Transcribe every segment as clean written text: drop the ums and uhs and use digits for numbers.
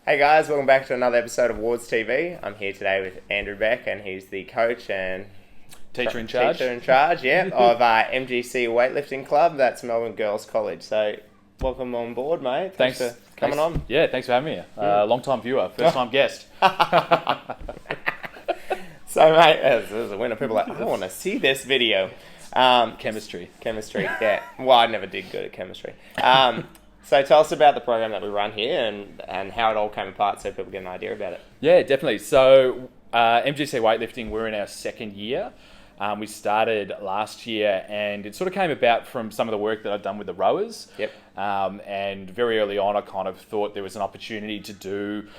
Hey guys, welcome back to another episode of Wards TV. I'm here today with Andrew Beck, and he's the coach and Teacher in charge, of MGC Weightlifting Club. That's Melbourne Girls College. So, welcome on board, mate. Thanks for coming on. Yeah, thanks for having me. Long time viewer, first time guest. So, mate, as a winner, people are like, I want to see this video. Chemistry, yeah. Well, I never did good at chemistry. So tell us about the program that we run here and how it all came apart so people get an idea about it. Yeah, definitely. So MGC Weightlifting, we're in our second year. We started last year, and it sort of came about from some of the work that I'd done with the rowers. Yep. And very early on, I kind of thought there was an opportunity to do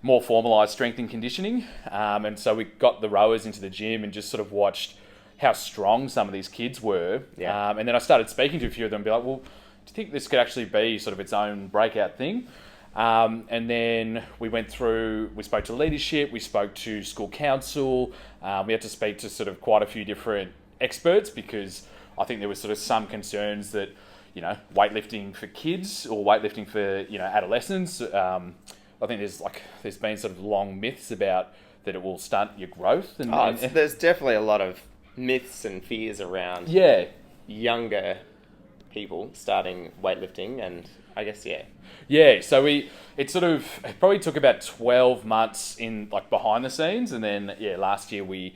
more formalised strength and conditioning. And so we got the rowers into the gym and just sort of watched how strong some of these kids were. Yeah. And then I started speaking to a few of them and be like, well, do you think this could actually be sort of its own breakout thing? And then we spoke to leadership, we spoke to school council, we had to speak to sort of quite a few different experts because I think there was sort of some concerns that, weightlifting for kids or weightlifting for, adolescents, I think there's been sort of long myths about that it will stunt your growth. There's definitely a lot of myths and fears around younger people starting weightlifting, and I guess so it probably took about 12 months in behind the scenes, and then last year we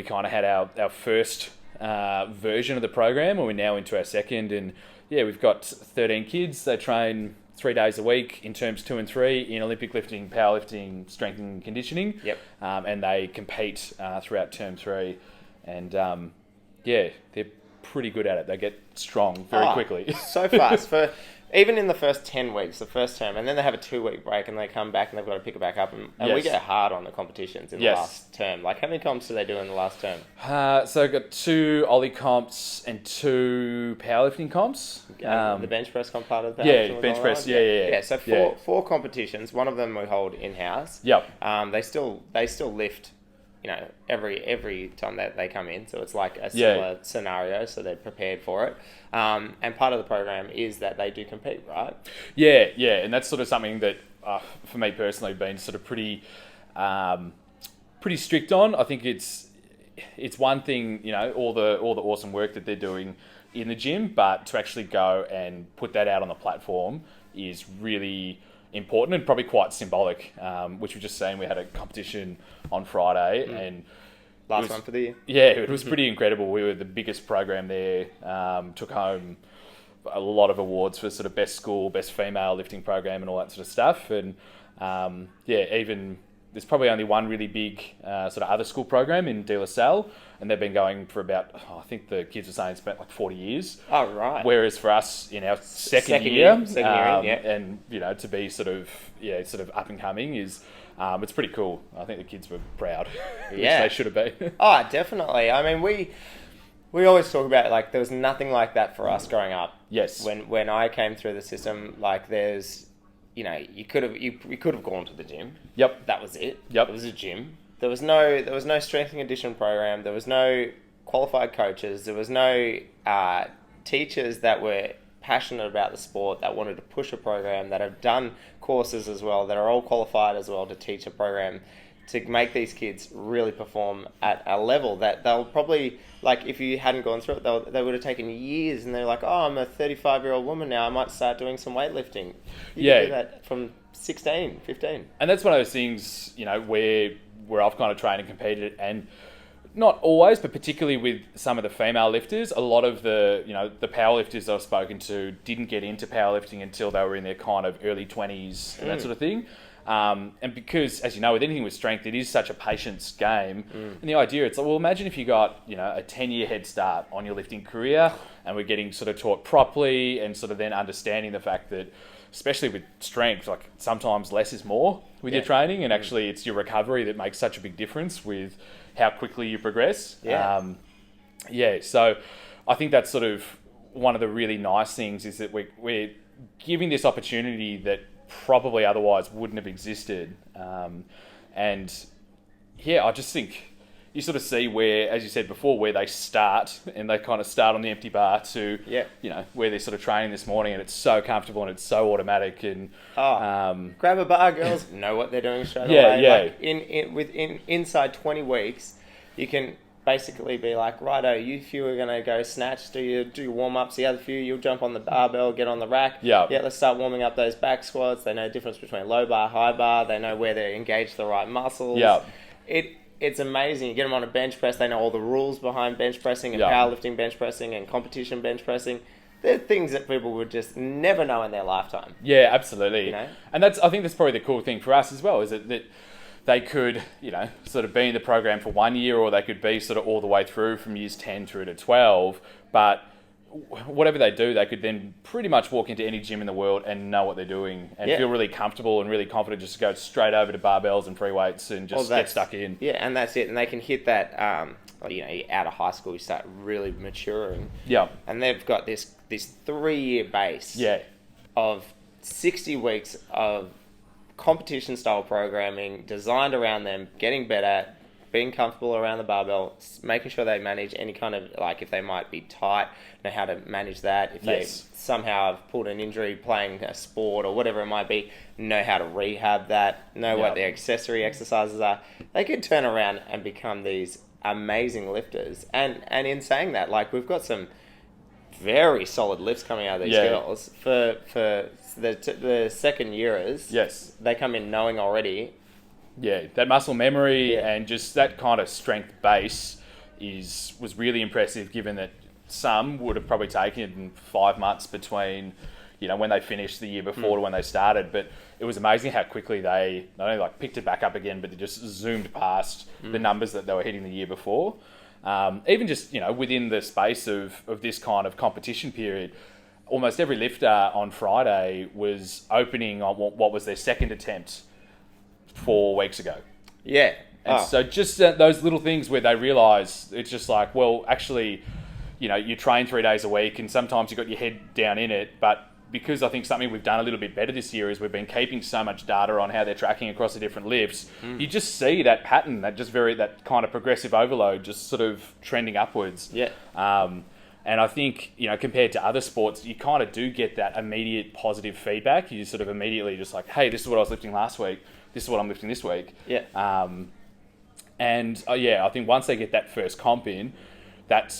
kind of had our first version of the program, and we're now into our second, and we've got 13 kids. They train 3 days a week in terms 2 and 3 in Olympic lifting, powerlifting, strength and conditioning. Yep. And they compete throughout term 3, and they're pretty good at it. They get strong very quickly. So fast. Even in the first 10 weeks, the first term, and then they have a 2-week break and they come back and they've got to pick it back up. And we get hard on the competitions in the last term. Like, how many comps do they do in the last term? So I've got 2 Ollie comps and 2 powerlifting comps. The bench press comp part of the powerlifting? Yeah, bench press, so four competitions. One of them we hold in-house. Yep. They still lift, every time that they come in. So it's like a similar scenario, so they're prepared for it. And part of the program is that they do compete, right? Yeah, and that's sort of something that, for me personally, been sort of pretty strict on. I think it's one thing, all the awesome work that they're doing in the gym, but to actually go and put that out on the platform is really important and probably quite symbolic, which we've just seen. We had a competition on Friday and last one for the year. Yeah, it was pretty incredible. We were the biggest program there, took home a lot of awards for sort of best school, best female lifting program and all that sort of stuff. And even there's probably only one really big sort of other school program in De La Salle, and they've been going for about, I think the kids were saying it's about 40 years. Oh, right. Whereas for us in our second year, and to be sort of up and coming is, it's pretty cool. I think the kids were proud, which they should have been. Oh, definitely. I mean, we always talk about there was nothing like that for us growing up. Yes. When I came through the system, there's, you could have gone to the gym. Yep. That was it. Yep. It was a gym. There was no strength and conditioning program. There was no qualified coaches. There was no teachers that were passionate about the sport, that wanted to push a program, that have done courses as well, that are all qualified as well to teach a program, to make these kids really perform at a level that they'll probably, if you hadn't gone through it, they would have taken years, and they're like, oh, I'm a 35-year-old woman now, I might start doing some weightlifting. You can do that from 16, 15. And that's one of those things, where I've kind of trained and competed, and not always, but particularly with some of the female lifters, a lot of the power lifters I've spoken to didn't get into powerlifting until they were in their kind of early 20s and that sort of thing. And because, as you know, with anything with strength, it is such a patience game. And the idea, it's imagine if you got, a 10-year head start on your lifting career, and we're getting sort of taught properly, and sort of then understanding the fact that, especially with strength, sometimes less is more with your training, and actually it's your recovery that makes such a big difference with how quickly you progress. So I think that's sort of one of the really nice things, is that we're giving this opportunity that probably otherwise wouldn't have existed. I just think you sort of see where, as you said before, where they start, and they kind of start on the empty bar to, you know, where they're sort of training this morning, and it's so comfortable and it's so automatic. And grab a bar, girls, know what they're doing straight Yeah, away. yeah. Like inside 20 weeks, you can basically be like, righto, you few are going to go snatch, do warm-ups, the other few, you'll jump on the barbell, get on the rack. Yeah. Let's start warming up those back squats. They know the difference between low bar, high bar. They know where they engage the right muscles. Yeah. It's amazing. You get them on a bench press, they know all the rules behind bench pressing and powerlifting bench pressing and competition bench pressing. They're things that people would just never know in their lifetime. Yeah, absolutely. You know? And I think that's probably the cool thing for us as well, is that they could, you know, sort of be in the program for 1 year, or they could be sort of all the way through from years 10 through to 12. But whatever they do, they could then pretty much walk into any gym in the world and know what they're doing and feel really comfortable and really confident just to go straight over to barbells and free weights and just get stuck in. Yeah, and that's it. And they can hit that, you know, out of high school, you start really maturing. Yeah. And they've got this 3-year base of 60 weeks of competition style programming designed around them getting better, being comfortable around the barbell, making sure they manage any kind of, like, if they might be tight, know how to manage that. If they somehow have pulled an injury playing a sport or whatever it might be, know how to rehab that, know what the accessory exercises are. They could turn around and become these amazing lifters. And in saying that, like, we've got some very solid lifts coming out of these girls. For the second yearers, they come in knowing already. Yeah, that muscle memory and just that kind of strength base was really impressive, given that some would have probably taken 5 months between, you know, when they finished the year before to when they started. But it was amazing how quickly they not only like picked it back up again, but they just zoomed past the numbers that they were hitting the year before. Even just, you know, within the space of this kind of competition period, almost every lifter on Friday was opening on what was their second attempt 4 weeks ago. Yeah. And so just those little things where they realise it's just like, well, actually, you know, you train 3 days a week and sometimes you've got your head down in it. But because I think something we've done a little bit better this year is we've been keeping so much data on how they're tracking across the different lifts. You just see that pattern, that kind of progressive overload just sort of trending upwards. Yeah. And I think, you know, compared to other sports, you kind of do get that immediate positive feedback. You sort of immediately just like, hey, this is what I was lifting last week. This is what I'm lifting this week. Yeah. I think once they get that first comp in, that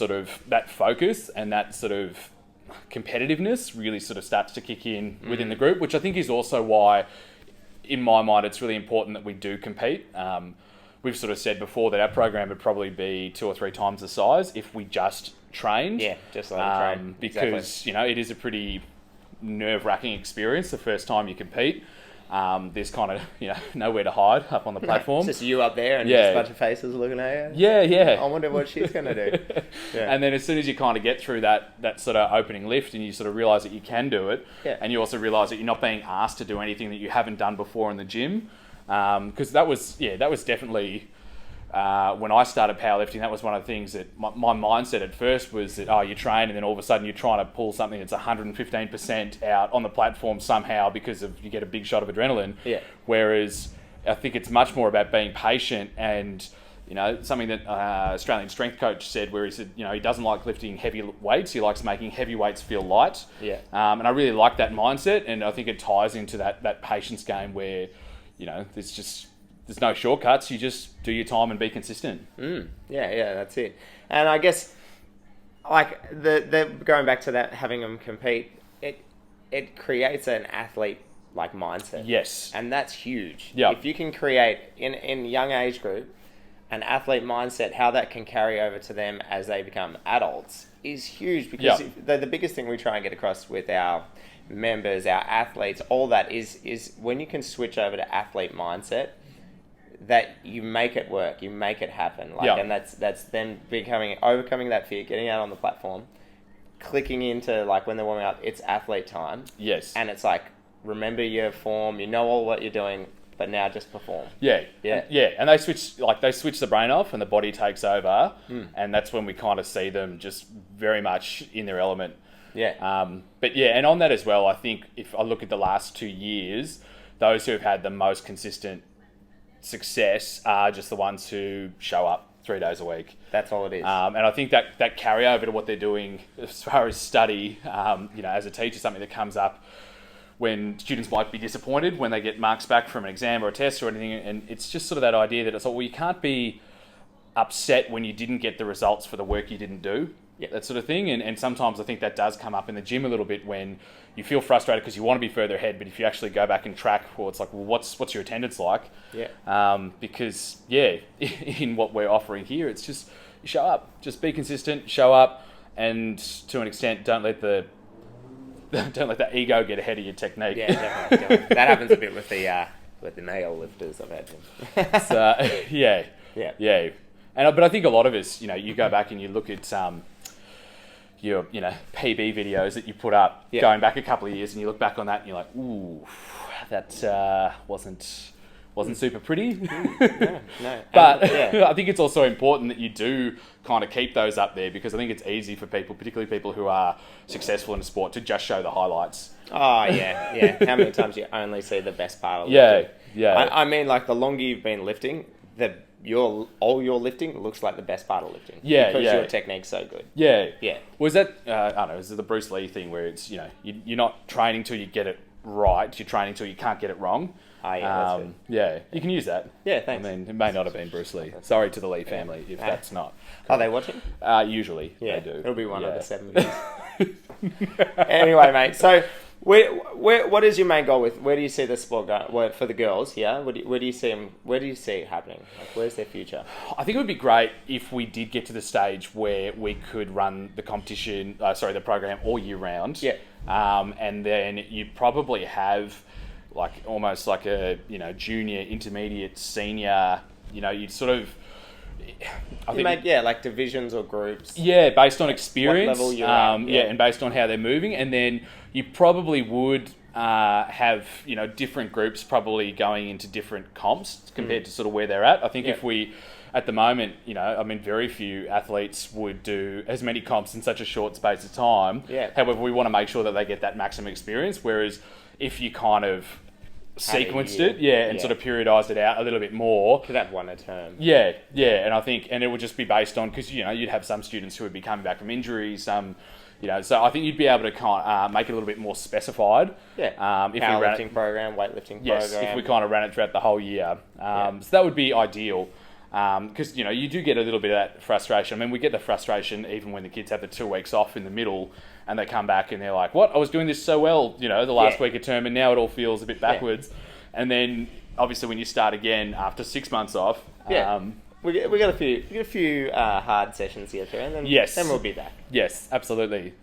focus and that sort of competitiveness really sort of starts to kick in within the group, which I think is also why, in my mind, it's really important that we do compete. We've sort of said before that our program would probably be 2 or 3 times the size if we just trained. Yeah, just let them train. Because, you know, it is a pretty nerve-wracking experience the first time you compete. There's kind of, you know, nowhere to hide up on the platform. It's just you up there and just a bunch of faces looking at you. Yeah. I wonder what she's going to do. Yeah. And then as soon as you kind of get through that sort of opening lift and you sort of realise that you can do it, and you also realise that you're not being asked to do anything that you haven't done before in the gym, because that was definitely... when I started powerlifting, that was one of the things that my mindset at first was that, you train and then all of a sudden you're trying to pull something that's 115% out on the platform somehow because you get a big shot of adrenaline. Yeah. Whereas I think it's much more about being patient and, you know, something that Australian strength coach said, where he said, you know, he doesn't like lifting heavy weights. He likes making heavy weights feel light. Yeah. And I really like that mindset, and I think it ties into that patience game where, you know, there's no shortcuts. You just do your time and be consistent. Yeah, that's it. And I guess, like, the going back to that, having them compete, it creates an athlete-like mindset. Yes. And that's huge. Yeah. If you can create, in young age group, an athlete mindset, how that can carry over to them as they become adults is huge. Because the biggest thing we try and get across with our members, our athletes, all that is when you can switch over to athlete mindset, that you make it work, you make it happen. And that's them overcoming that fear, getting out on the platform, clicking into, like, when they're warming up, it's athlete time. Yes. And it's like, remember your form, you know all what you're doing, but now just perform. Yeah. And they switch the brain off and the body takes over, and that's when we kind of see them just very much in their element. Yeah. And on that as well, I think if I look at the last 2 years, those who have had the most consistent success are just the ones who show up. 3 days a week. That's all it is. And I think that carryover to what they're doing as far as study, as a teacher, something that comes up when students might be disappointed when they get marks back from an exam or a test or anything. And it's just sort of that idea that it's like, well, you can't be upset when you didn't get the results for the work you didn't do. Yep. That sort of thing. And sometimes I think that does come up in the gym a little bit when you feel frustrated because you want to be further ahead, but if you actually go back and track, well, it's like, well, what's your attendance like? Yeah. Because, in what we're offering here, it's just you show up. Just be consistent, show up, and to an extent, don't let the ego get ahead of your technique. Yeah, definitely. That happens a bit with the male lifters, I've had. So, yeah. But I think a lot of us, you go back and you look at your PB videos that you put up going back a couple of years, and you look back on that and you're like, ooh, that wasn't super pretty. No. But I think it's also important that you do kind of keep those up there, because I think it's easy for people, particularly people who are successful in a sport, to just show the highlights. Oh, yeah. How many times you only see the best part of lifting? Yeah. I mean, like, the longer you've been lifting, all your lifting looks like the best part of lifting. Yeah, because your technique's so good. Yeah. Yeah. Was that, I don't know, is it the Bruce Lee thing where it's, you're not training till you get it right, you're training till you can't get it wrong? That's good. Yeah, you can use that. Yeah, thanks. I mean, it may not have been Bruce Lee. Sorry to the Lee family if that's not. Are they watching? Usually, they do. It'll be one of the 7 videos. Anyway, mate, so what is your main goal with? Where do you see the sport going? Well, for the girls, yeah. Where do you see them? Where do you see it happening? Like, where's their future? I think it would be great if we did get to the stage where we could run the the program all year round. Yeah. And then you probably have almost like a junior, intermediate, senior. You'd sort of. Like divisions or groups. Yeah, based on experience. What level you're at. And based on how they're moving, and then you probably would have different groups probably going into different comps compared to sort of where they're at. I think if we, at the moment, very few athletes would do as many comps in such a short space of time. Yeah. However, we want to make sure that they get that maximum experience. Whereas if you kind of sequenced it, and sort of periodized it out a little bit more. Could have one a term. Yeah, and I think, and it would just be based on, because you'd have some students who would be coming back from injury, some, so I think you'd be able to make it a little bit more specified. Yeah. If powerlifting program, weightlifting program. Yes, if we kind of ran it throughout the whole year, so that would be ideal. Because you do get a little bit of that frustration. I mean, we get the frustration even when the kids have the 2 weeks off in the middle, and they come back and they're like, "What? I was doing this so well, the last week of term, and now it all feels a bit backwards." And then obviously when you start again after 6 months off, we got a few hard sessions to get through, and then then we'll be back. Yes, absolutely.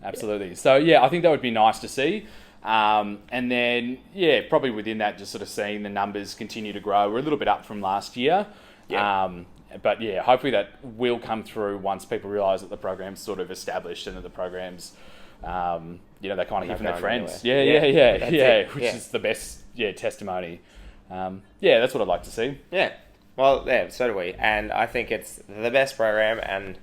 So I think that would be nice to see. And then probably within that, just sort of seeing the numbers continue to grow. We're a little bit up from last year. But hopefully that will come through once people realise that the program's sort of established and that the program's, they kind of hear from their friends. Which is the best, testimony. That's what I'd like to see. Yeah. Well, so do we. And I think it's the best program, and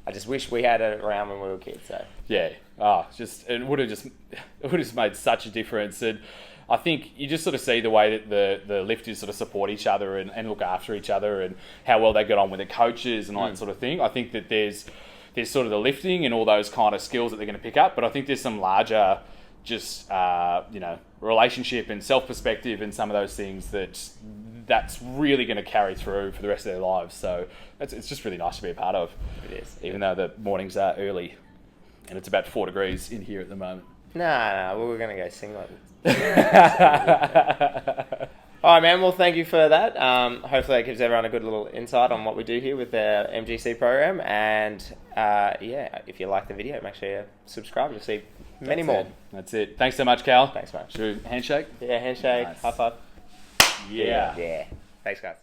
I just wish we had it around when we were kids. So. Yeah. It would have just made such a difference. And I think you just sort of see the way that the lifters sort of support each other and look after each other, and how well they get on with their coaches and all that sort of thing. I think that there's sort of the lifting and all those kind of skills that they're going to pick up, but I think there's some larger just relationship and self-perspective and some of those things that's really going to carry through for the rest of their lives. So it's just really nice to be a part of. It is. Even though the mornings are early and it's about 4 degrees in here at the moment. No, we're going to go singlet. All right, man. Well, thank you for that. Hopefully that gives everyone a good little insight on what we do here with the MGC program. And if you like the video, make sure you subscribe. You'll see many more. That's it. Thanks so much, Cal. Thanks, mate. Should we handshake? Yeah, handshake. Nice. High five. Yeah. Yeah. Thanks, guys.